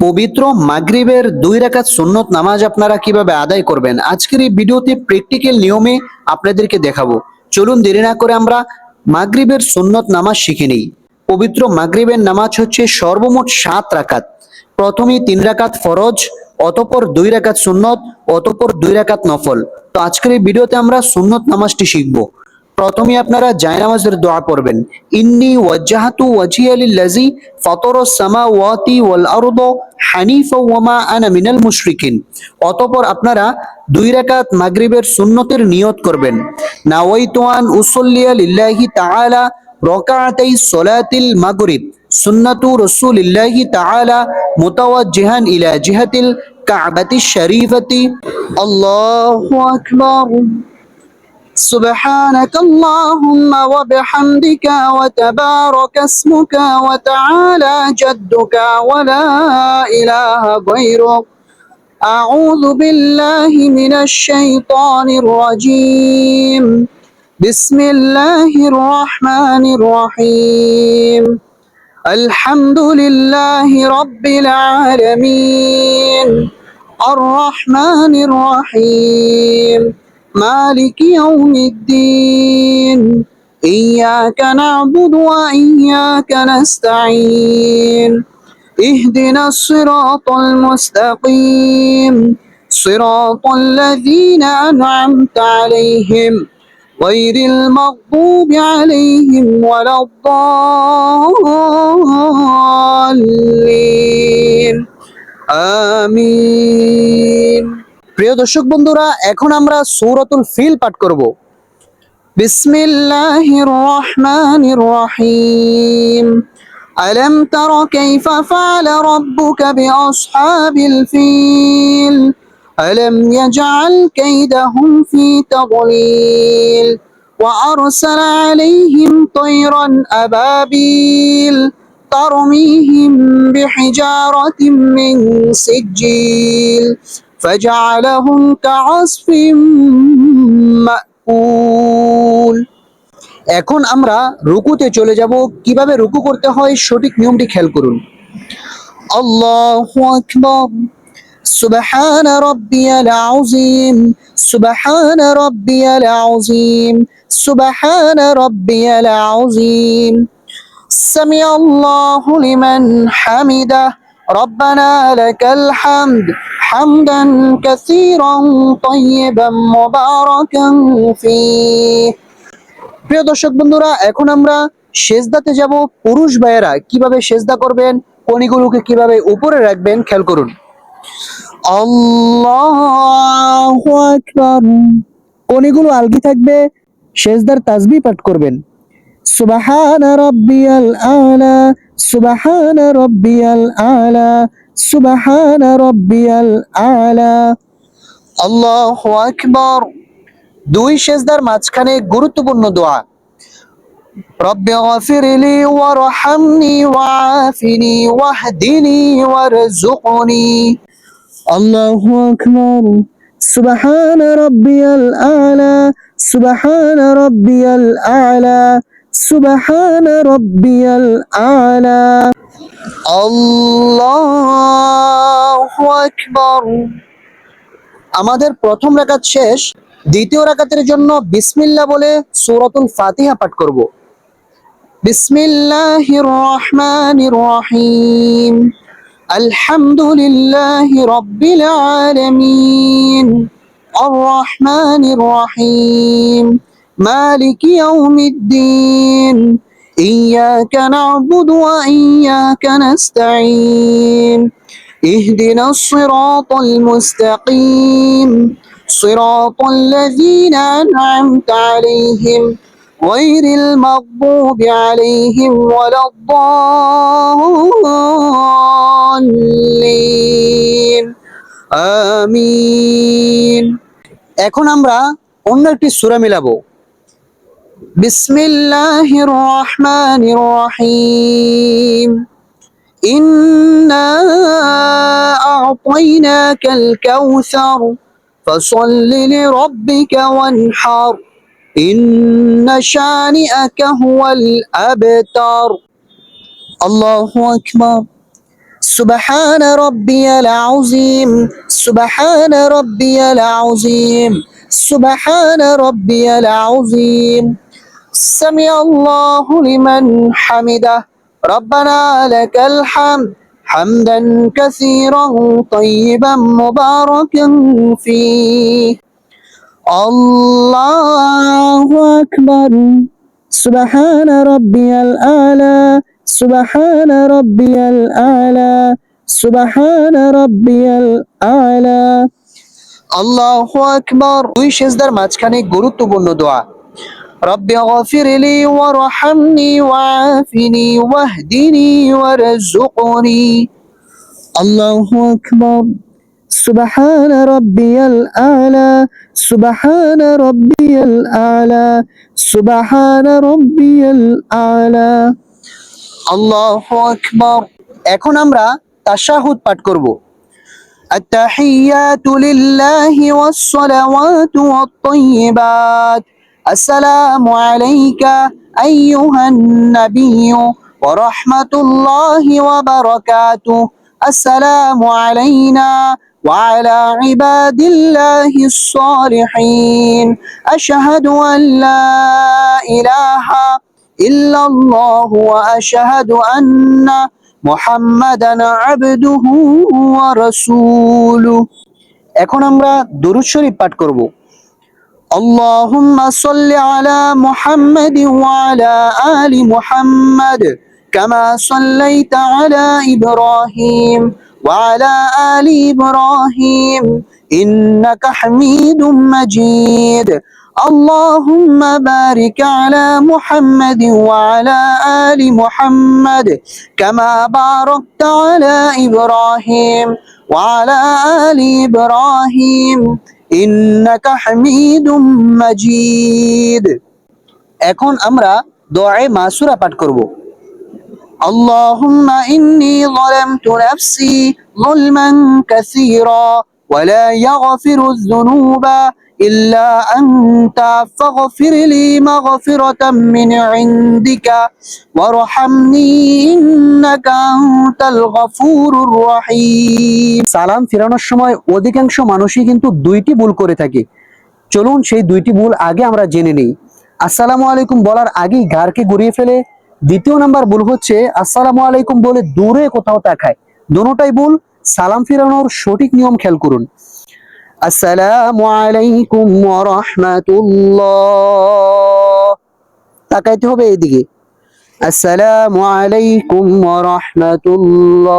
পবিত্র মাগরিবের 2 রাকাত সুন্নত নামাজ আপনারা কিভাবে আদায় করবেন আজকের এই ভিডিওতে প্র্যাকটিক্যাল নিয়মে আপনাদেরকে দেখাবো। চলুন দেরি না করে আমরা মাগরিবের সুন্নত নামাজ শিখে নিই। পবিত্র মাগরিবের নামাজ হচ্ছে সর্বমোট 7 রাকাত। প্রথমে 3 রাকাত ফরজ, অতঃপর 2 রাকাত সুন্নত, অতঃপর 2 রাকাত নফল। তো আজকের এই ভিডিওতে আমরা সুন্নত নামাজটি শিখবো। প্রথমে আপনারা জায়নামাজের দোয়া পড়বেন, ইন্নী ওয়াজ্জাহাতু ওয়াজহিয়া লিল্লাযী ফাতারাস সামাওয়াতি ওয়াল আরদ হানিফা ওয়া মা আনা মিনাল মুশরিকিন। অতঃপর আপনারা 2 রাকাত মাগরিবের সুন্নতের নিয়ত করবেন, নাওয়াইতু আন উসাল্লিয়া লিল্লাহি তাআলা রাকাতাই সলাতিল মাগরিব সুন্নাতু রাসূলিল্লাহি তাআলা মুতাওয়াজ্জিহান ইলা জিহাতিল কাবাতিশ শরীফাতি। আল্লাহু আকবার। سبحانك اللهم وبحمدك وتبارك اسمك وتعالى جدك ولا إله غيرك. أعوذ بالله من الشيطان الرجيم. بسم الله الرحمن الرحيم. الحمد لله رب العالمين الرحمن الرحيم مالك يوم الدين إياك نعبد وإياك نستعين اهدنا الصراط المستقيم صراط الذين أنعمت عليهم غير المغضوب عليهم ولا الضالين آمين। প্রিয় দর্শক বন্ধুরা, এখন আমরা সূরাতুল ফিল পাঠ করব। বিসমিল্লাহির রহমানির রহিম। আলাম তারা কাইফা ফাআলা রাব্বুকা বিআসহাবিল ফিল আলাম ইয়াজআল কাইদাহুম ফি তাদলিল ওয়া আরসালা আলাইহিম তায়রান আবাবিল তারমিহিম বিহিজারাতিন মিন সিজ্জিল فجعلهم كعصف مأكول। এখন আমরা রুকুতে চলে যাব। কিভাবে রুকু করতে হয় সঠিক নিয়মটি খেয়াল করুন। আল্লাহু আকবার। সুবহান রাব্বিয়াল আযীম সুবহান রাব্বিয়াল আযীম সুবহান রাব্বিয়াল আযীম। সামিআল্লাহু লিমান হামিদাহ ربنا لك الحمد حمدا كثيرا طيبا مباركا فيه। প্রিয় দর্শক বন্ধুরা, এখন আমরা সেজদাতে যাব। পুরুষ ভাইয়েরা কিভাবে সেজদা করবেন, কনিগুলোকে কিভাবে উপরে রাখবেন খেয়াল করুন। আল্লাহু আকবার। কনিগুলো আলগি থাকবে, সেজদার তাসবিহ পাঠ করবেন। সুবহান রাব্বিয়াল আলা সুবহান রাব্বিয়াল আলা সুবহান রাব্বিয়াল আলা। আল্লাহু আকবার। দুই সেজদার মাঝখানে গুরুত্বপূর্ণ দোয়া, রব্বি গফিরলি ওয়ারহামনি ওয়াআফিনি ওয়াহদিনি ওয়ারযুকনি। আল্লাহু আকবার। সুবহান রাব্বিয়াল আলা সুবহান রাব্বিয়াল আলা সুবহান রাব্বিয়াল আলা। আল্লাহু আকবার। আমাদের প্রথম রাকাত শেষ। দ্বিতীয় রাকাতের জন্য বিসমিল্লাহ বলে সূরাতুল ফাতিহা পাঠ করব। বিসমিল্লাহির রহমানির রহিম। আলহামদুলিল্লাহি রাব্বিল আলামিন আর রহমানির রহিম মালিকি ইয়াউমিদ্দিন ইয়্যাকা না'বুদু ওয়া ইয়্যাকা নাস্তাঈন ইহদিনাস সিরাতাল মুস্তাকিম সিরাতাল লাযীনা আন'আমতা আলাইহিম গায়রিল মাগদুবি আলাইহিম ওয়ালাদ-দাল্লিন আমিন। এখন আমরা অন্য একটি সূরা মিলাবো। বিসমিল্লাহির রহমানির রহিম। ইন্না আ'তাইনাকাল কাউসার ফাসাল্লি লিরাব্বিকা ওয়ানহার ইন্না শানিআকা হুয়াল আবতার। আল্লাহু আকবার। سبحان ربي العظيم سبحان ربي العظيم سبحان ربي العظيم سمع الله لمن حمده ربنا لك الحمد حمدا كثيرا طيبا مباركا فيه الله أكبر سبحان ربي الأعلى سبحان ربي الأعلى سبحان ربي الأعلى আল্লাহু আকবার। দুই সেজদার মাঝখানে গুরুত্বপূর্ণ দোয়া। রব্বি গফিরলি ওয়ারহামনি ওয়াআফিনি ওয়াহদিনি ওয়ারযুকনি। আল্লাহু আকবার। سبحان ربي الأعلى سبحان ربي الأعلى سبحان ربي الأعلى আল্লাহু আকবার। এখন আমরা তাশাহুদ পাঠ করব। التحيات لله والصلوات والطيبات السلام عليك أيها النبي ورحمة الله وبركاته السلام علينا وعلى عباد الله الصالحين أشهد أن لا إله إلا الله وأشهد أن محمدا عبده ورسوله এখন আমরা দুরূদ শরীফ পাঠ করব। اللهم صل على محمد وعلى آل محمد كما صليت على إبراهيم وعلى آل إبراهيم إنك حميد مجيد اللهم بارك على محمد وعلى آل محمد كما باركت على إبراهيم وعلى آل إبراهيم إنك حميد مجيد এখন আমরা দোয়ায়ে মাসুরা পাঠ করব। اللهم إني ظلمت نفسي ظلما كثيرا ولا يغفر الذنوب إلا أنت فاغفر لي مغفرة من عندك وارحمني إنك أنت الغفور الرحيم সালাম ফেরানোর সময় অধিকাংশ মানুষই কিন্তু দুইটি ভুল করে থাকে। চলুন সেই দুইটি ভুল আগে আমরা জেনে নেই। আসসালামু আলাইকুম বলার আগেই ঘাড়কে ঘুরিয়ে ফেলে। দ্বিতীয় নাম্বার ভুল হচ্ছে আসসালামু আলাইকুম বলে দূরে কোথাও তাকায়। দুটোটাই ভুল। সালাম ফেরানোর সঠিক নিয়ম খেয়াল করুন। আসসালামু আলাইকুম ওয়া রাহমাতুল্লাহ, তাকাইতে হবে এইদিকে। আসসালামু আলাইকুম ওয়া রাহমাতুল্লাহ।